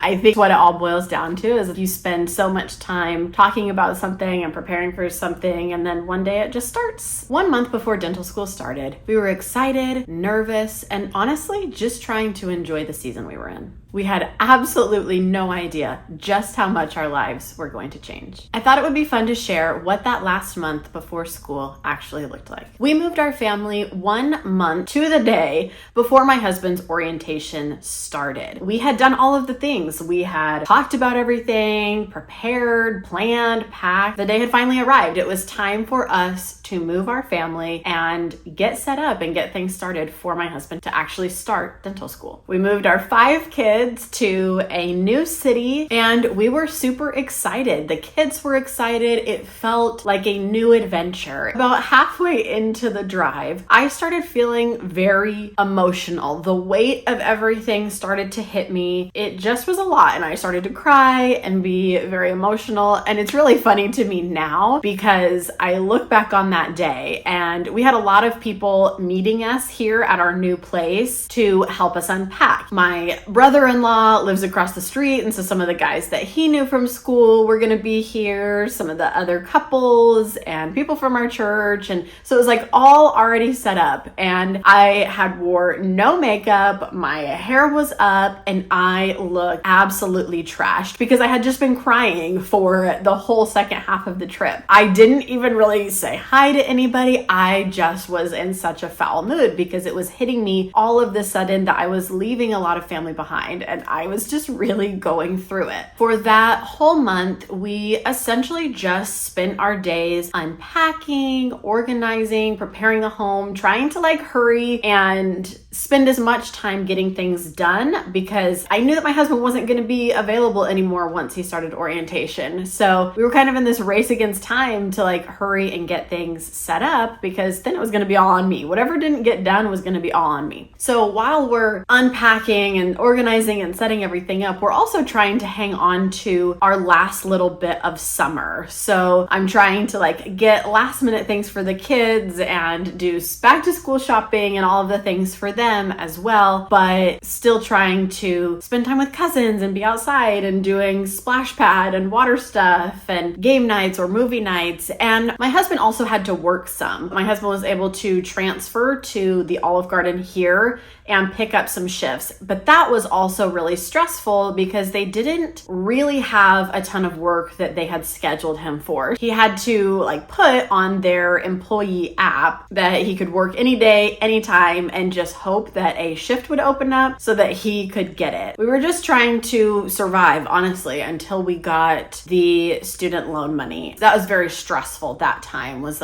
I think what it all boils down to is if you spend so much time talking about something and preparing for something, and then one day it just starts. 1 month before dental school started, we were excited, nervous, and honestly just trying to enjoy the season we were in. We had absolutely no idea just how much our lives were going to change. I thought it would be fun to share what that last month before school actually looked like. We moved our family 1 month to the day before my husband's orientation started. We had done all of the things. We had talked about everything, prepared, planned, packed. The day had finally arrived. It was time for us to move our family and get set up and get things started for my husband to actually start dental school. We moved our 5 kids to a new city and we were super excited. The kids were excited. It felt like a new adventure. About halfway into the drive, I started feeling very emotional. The weight of everything started to hit me. It just was a lot and I started to cry and be very emotional. And it's really funny to me now because I look back on that day and we had a lot of people meeting us here at our new place to help us unpack. My brother-in-law lives across the street, and so some of the guys that he knew from school were going to be here, some of the other couples and people from our church, and so it was like all already set up, and I had wore no makeup, my hair was up, and I looked absolutely trashed because I had just been crying for the whole second half of the trip. I didn't even really say hi to anybody. I just was in such a foul mood because it was hitting me all of the sudden that I was leaving a lot of family behind. And I was just really going through it. For that whole month, we essentially just spent our days unpacking, organizing, preparing the home, trying to hurry and spend as much time getting things done because I knew that my husband wasn't going to be available anymore once he started orientation. So we were kind of in this race against time to hurry and get things set up because then it was going to be all on me. Whatever didn't get done was going to be all on me. So while we're unpacking and organizing and setting everything up, we're also trying to hang on to our last little bit of summer. So I'm trying to get last minute things for the kids and do back to school shopping and all of the things for them as well, but still trying to spend time with cousins and be outside and doing splash pad and water stuff and game nights or movie nights. And my husband also had to work some. My husband was able to transfer to the Olive Garden here and pick up some shifts, but that was also really stressful because they didn't really have a ton of work that they had scheduled him for. He had to put on their employee app that he could work any day, anytime, and just hope that a shift would open up so that he could get it. We were just trying to survive, honestly, until we got the student loan money. That was very stressful. That time was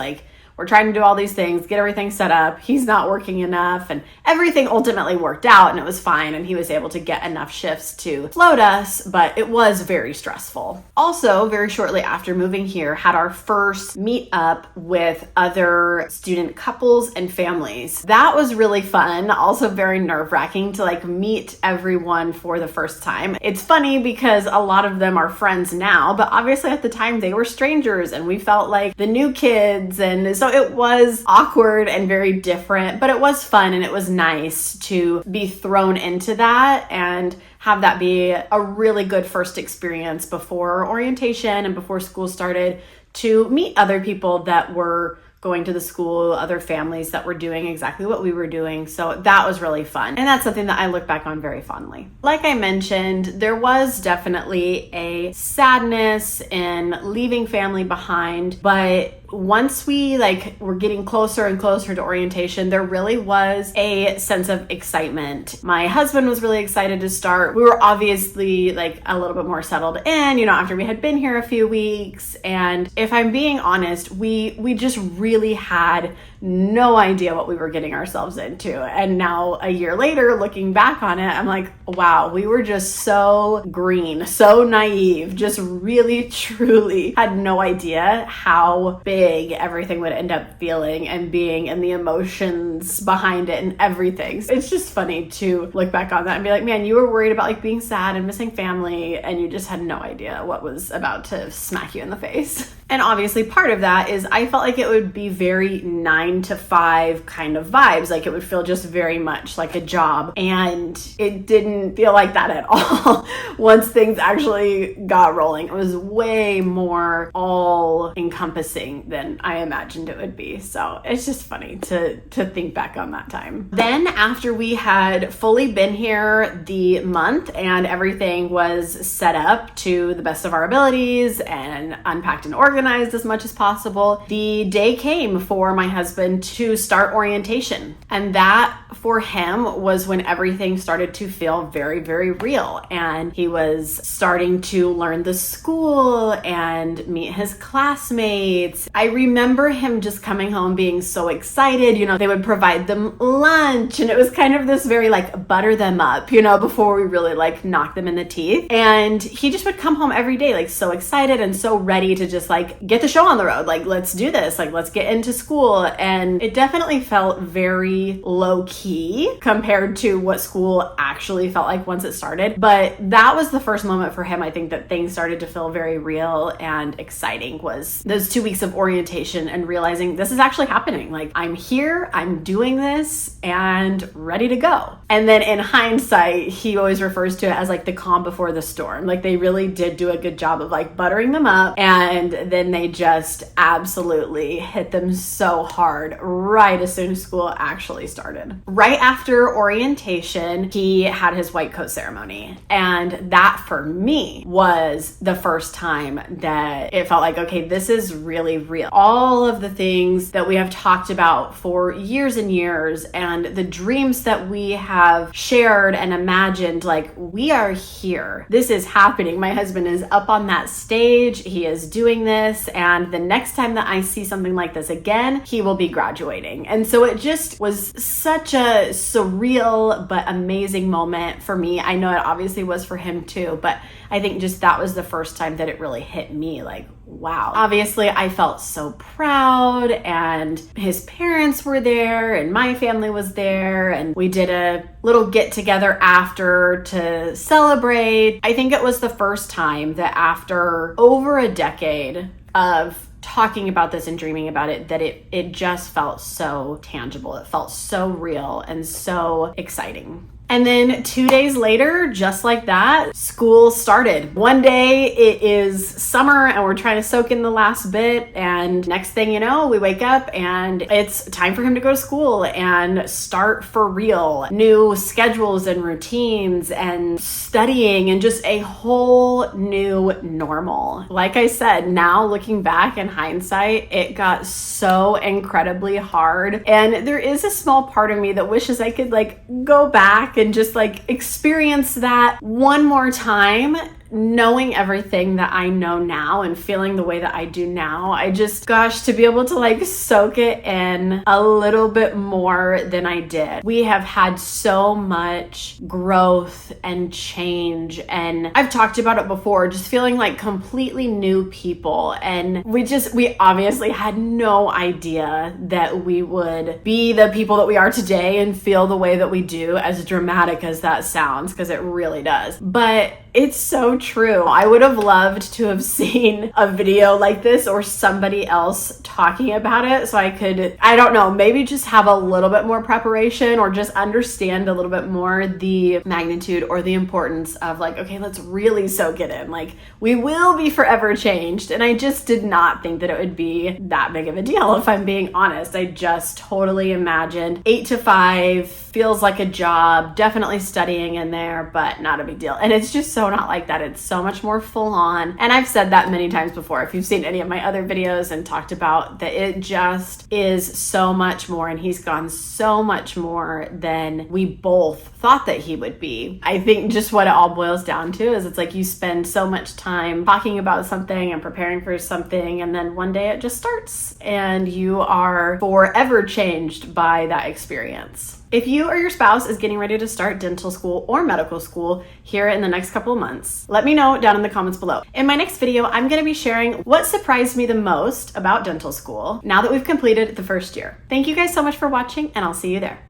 we're trying to do all these things, get everything set up. He's not working enough, and everything ultimately worked out and it was fine. And he was able to get enough shifts to float us, but it was very stressful. Also, very shortly after moving here, had our first meet up with other student couples and families. That was really fun. Also very nerve-wracking to meet everyone for the first time. It's funny because a lot of them are friends now, but obviously at the time they were strangers and we felt like the new kids, and so it was awkward and very different, but it was fun and it was nice to be thrown into that and have that be a really good first experience before orientation and before school started, to meet other people that were going to the school, other families that were doing exactly what we were doing. So that was really fun. And that's something that I look back on very fondly. Like I mentioned, there was definitely a sadness in leaving family behind, but once we were getting closer and closer to orientation, there really was a sense of excitement. My husband was really excited to start. We were obviously a little bit more settled in, after we had been here a few weeks. And if I'm being honest, we just really had no idea what we were getting ourselves into. And now a year later, looking back on it, I'm like, wow, we were just so green, so naive, just really, truly had no idea how big everything would end up feeling and being, and the emotions behind it and everything. So it's just funny to look back on that and be like, man, you were worried about being sad and missing family, and you just had no idea what was about to smack you in the face. And obviously part of that is I felt like it would be very 9 to 5 kind of vibes. Like it would feel just very much like a job. And it didn't feel like that at all. Once things actually got rolling, it was way more all encompassing than I imagined it would be. So it's just funny to think back on that time. Then after we had fully been here the month and everything was set up to the best of our abilities and unpacked and organized as much as possible, the day came for my husband to start orientation. And that for him was when everything started to feel very, very real. And he was starting to learn the school and meet his classmates. I remember him just coming home being so excited. They would provide them lunch and it was kind of this very like butter them up, before we really like knock them in the teeth. And he just would come home every day like so excited and so ready to just like get the show on the road. Like, let's do this. Like, let's get into school. And it definitely felt very low key compared to what school actually felt like once it started. But that was the first moment for him, I think, that things started to feel very real and exciting, was those 2 weeks of orientation and realizing this is actually happening. Like, I'm here, I'm doing this and ready to go. And then in hindsight, he always refers to it as like the calm before the storm. Like they really did do a good job of like buttering them up, and then they just absolutely hit them so hard right as soon as school actually started. Right after orientation, he had his white coat ceremony. And that for me was the first time that it felt like, okay, this is really real. All of the things that we have talked about for years and years and the dreams that we have shared and imagined, like we are here. This is happening. My husband is up on that stage. He is doing this. And the next time that I see something like this again, he will be graduating. And so it just was such a surreal but amazing moment for me. I know it obviously was for him too, but I think just that was the first time that it really hit me like, wow. Obviously, I felt so proud, and his parents were there and my family was there, and we did a little get together after to celebrate. I think it was the first time that after over a decade of talking about this and dreaming about it, that it just felt so tangible. It felt so real and so exciting. And then 2 days later, just like that, school started. One day it is summer and we're trying to soak in the last bit. And next thing you know, we wake up and it's time for him to go to school and start for real. New schedules and routines and studying and just a whole new normal. Like I said, now looking back in hindsight, it got so incredibly hard. And there is a small part of me that wishes I could like go back and just like experience that one more time, knowing everything that I know now and feeling the way that I do now. I just, gosh, to be able to like soak it in a little bit more than I did. We have had so much growth and change, and I've talked about it before, just feeling like completely new people. And we obviously had no idea that we would be the people that we are today and feel the way that we do, as dramatic as that sounds, because it really does. But it's so true. I would have loved to have seen a video like this or somebody else talking about it so I could, I don't know, maybe just have a little bit more preparation or just understand a little bit more the magnitude or the importance of like, okay, let's really soak it in. Like, we will be forever changed. And I just did not think that it would be that big of a deal, if I'm being honest. I just totally imagined 8 to 5 feels like a job, definitely studying in there, but not a big deal. And it's just so not like that. It's so much more full on. And I've said that many times before. If you've seen any of my other videos and talked about that, it just is so much more. And he's gone so much more than we both thought that he would be. I think just what it all boils down to is it's like you spend so much time talking about something and preparing for something, and then one day it just starts and you are forever changed by that experience. If you or your spouse is getting ready to start dental school or medical school here in the next couple of months, let me know down in the comments below. In my next video, I'm going to be sharing what surprised me the most about dental school now that we've completed the first year. Thank you guys so much for watching, and I'll see you there.